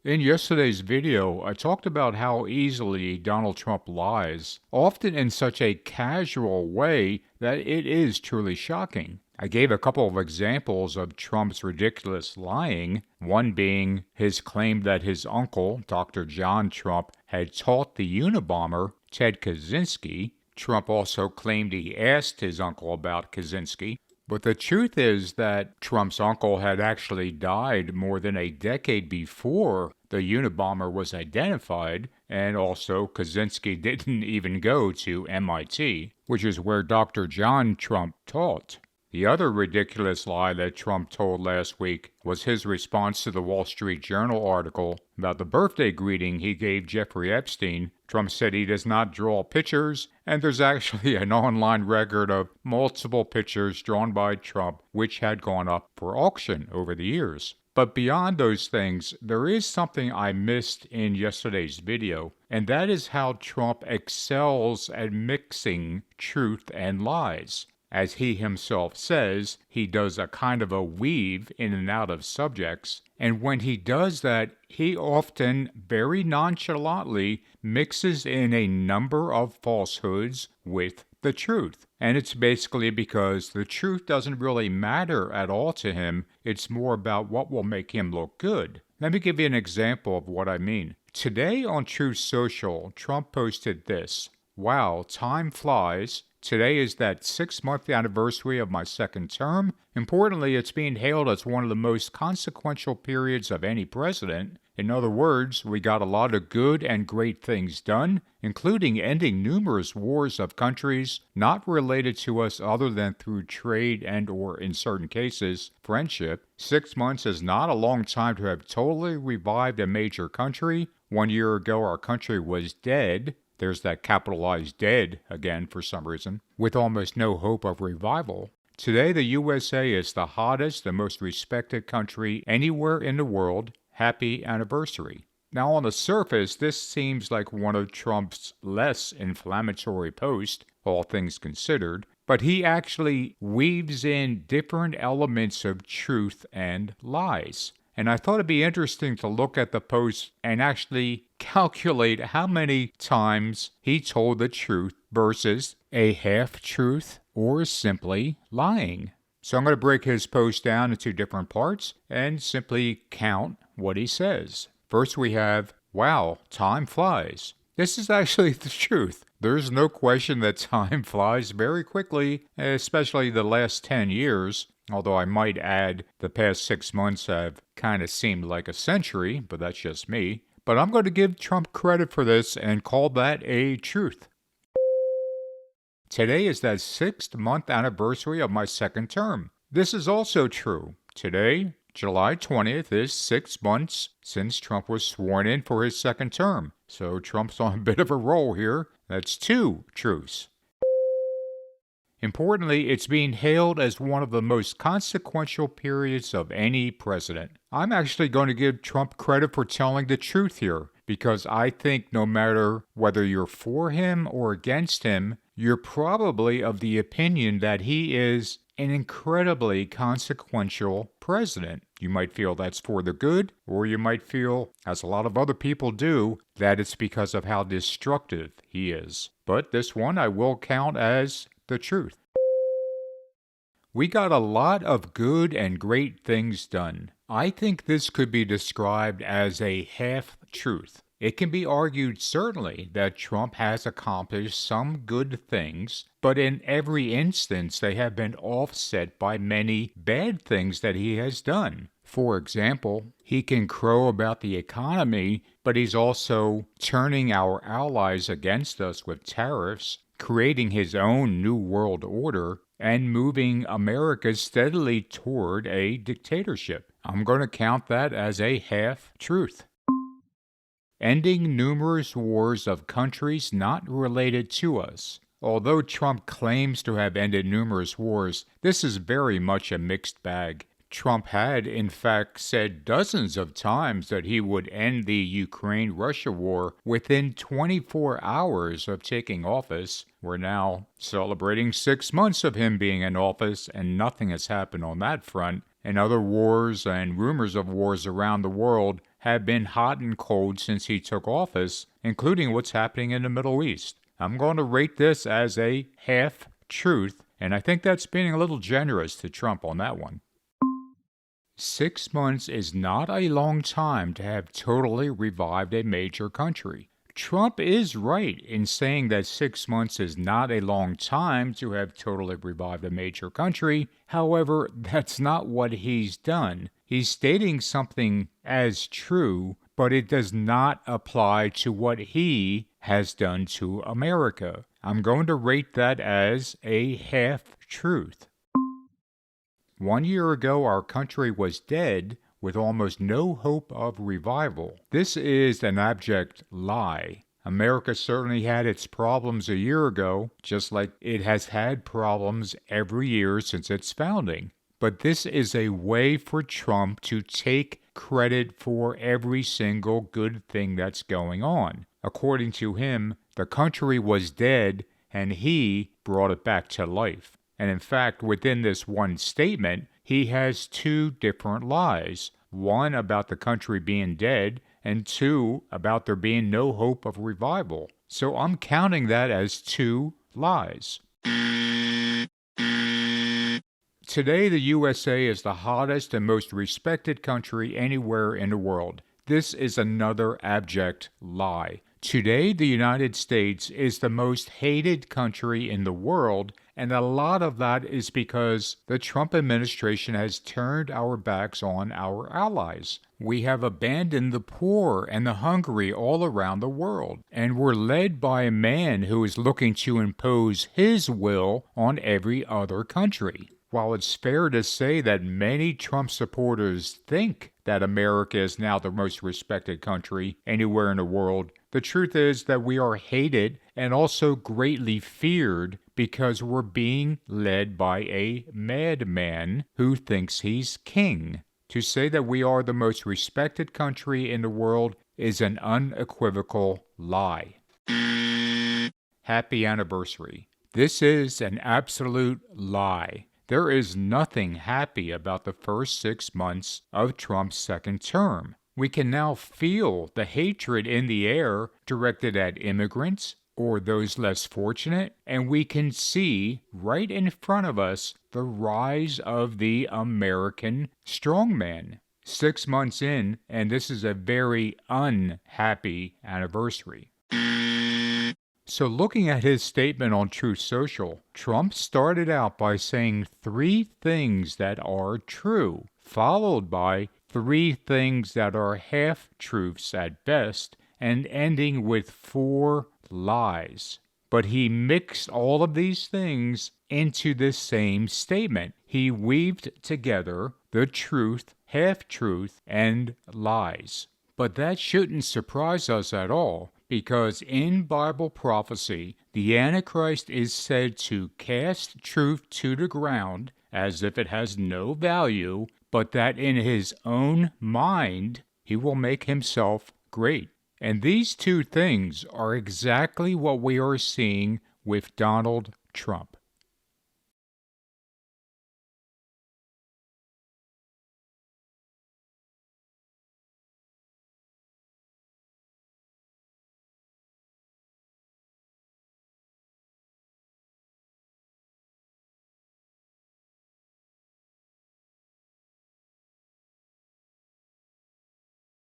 In yesterday's video, I talked about how easily Donald Trump lies, often in such a casual way that it is truly shocking. I gave a couple of examples of Trump's ridiculous lying, one being his claim that his uncle, Dr. John Trump, had taught the Unabomber, Ted Kaczynski. Trump also claimed he asked his uncle about Kaczynski. But the truth is that Trump's uncle had actually died more than a decade before the Unabomber was identified, and also Kaczynski didn't even go to MIT, which is where Dr. John Trump taught. The other ridiculous lie that Trump told last week was his response to the Wall Street Journal article about the birthday greeting he gave Jeffrey Epstein. Trump said he does not draw pictures, and there's actually an online record of multiple pictures drawn by Trump which had gone up for auction over the years. But beyond those things, there is something I missed in yesterday's video, and that is how Trump excels at mixing truth and lies. As he himself says, he does a kind of a weave in and out of subjects, and when he does that, he often, very nonchalantly, mixes in a number of falsehoods with the truth. And it's basically because the truth doesn't really matter at all to him, it's more about what will make him look good. Let me give you an example of what I mean. Today on Truth Social, Trump posted this: "Wow, time flies. Today is that 6-month anniversary of my second term. Importantly, it's being hailed as one of the most consequential periods of any president. In other words, we got a lot of good and great things done, including ending numerous wars of countries not related to us other than through trade and or, in certain cases, friendship. 6 months is not a long time to have totally revived a major country. 1 year ago, our country was dead." There's that capitalized dead again for some reason, with almost no hope of revival. Today, the USA is the hottest and most respected country anywhere in the world. Happy anniversary. Now, on the surface, this seems like one of Trump's less inflammatory posts, all things considered, but he actually weaves in different elements of truth and lies. And I thought it'd be interesting to look at the post and actually calculate how many times he told the truth versus a half-truth or simply lying. So I'm going to break his post down into different parts and simply count what he says. First we have, "Wow, time flies." This is actually the truth. There's no question that time flies very quickly, especially the last 10 years. Although I might add, the past 6 months have kind of seemed like a century, but that's just me. But I'm going to give Trump credit for this and call that a truth. Today is that 6th-month anniversary of my second term. This is also true. Today, July 20th, is 6 months since Trump was sworn in for his second term. So Trump's on a bit of a roll here. That's 2 truths. Importantly, it's being hailed as one of the most consequential periods of any president. I'm actually going to give Trump credit for telling the truth here, because I think no matter whether you're for him or against him, you're probably of the opinion that he is an incredibly consequential president. You might feel that's for the good, or you might feel, as a lot of other people do, that it's because of how destructive he is. But this one I will count as the truth. We got a lot of good and great things done. I think this could be described as a half-truth. It can be argued certainly that Trump has accomplished some good things, but in every instance they have been offset by many bad things that he has done. For example, he can crow about the economy, but he's also turning our allies against us with tariffs, creating his own new world order, and moving America steadily toward a dictatorship. I'm going to count that as a half-truth. Ending numerous wars of countries not related to us. Although Trump claims to have ended numerous wars, this is very much a mixed bag. Trump had, in fact, said dozens of times that he would end the Ukraine-Russia war within 24 hours of taking office. We're now celebrating 6 months of him being in office, and nothing has happened on that front. And other wars and rumors of wars around the world have been hot and cold since he took office, including what's happening in the Middle East. I'm going to rate this as a half-truth, and I think that's being a little generous to Trump on that one. 6 months is not a long time to have totally revived a major country. Trump is right in saying that 6 months is not a long time to have totally revived a major country. However, that's not what he's done. He's stating something as true, but it does not apply to what he has done to America. I'm going to rate that as a half-truth. 1 year ago, our country was dead, with almost no hope of revival. This is an abject lie. America certainly had its problems a year ago, just like it has had problems every year since its founding. But this is a way for Trump to take credit for every single good thing that's going on. According to him, the country was dead, and he brought it back to life. And in fact, within this one statement, he has two different lies. One about the country being dead, and two about there being no hope of revival. So I'm counting that as two lies. Today, the USA is the hottest and most respected country anywhere in the world. This is another abject lie. Today, the United States is the most hated country in the world, and a lot of that is because the Trump administration has turned our backs on our allies. We have abandoned the poor and the hungry all around the world, and we're led by a man who is looking to impose his will on every other country. While it's fair to say that many Trump supporters think that America is now the most respected country anywhere in the world, the truth is that we are hated and also greatly feared because we're being led by a madman who thinks he's king. To say that we are the most respected country in the world is an unequivocal lie. Happy anniversary. This is an absolute lie. There is nothing happy about the first 6 months of Trump's second term. We can now feel the hatred in the air directed at immigrants or those less fortunate, and we can see right in front of us the rise of the American strongman. 6 months in, and this is a very unhappy anniversary. So looking at his statement on Truth Social, Trump started out by saying 3 things that are true, followed by 3 things that are half-truths at best, and ending with 4 lies. But he mixed all of these things into the same statement. He weaved together the truth, half-truth, and lies. But that shouldn't surprise us at all, because in Bible prophecy, the Antichrist is said to cast truth to the ground as if it has no value, but that in his own mind, he will make himself great. And these 2 things are exactly what we are seeing with Donald Trump.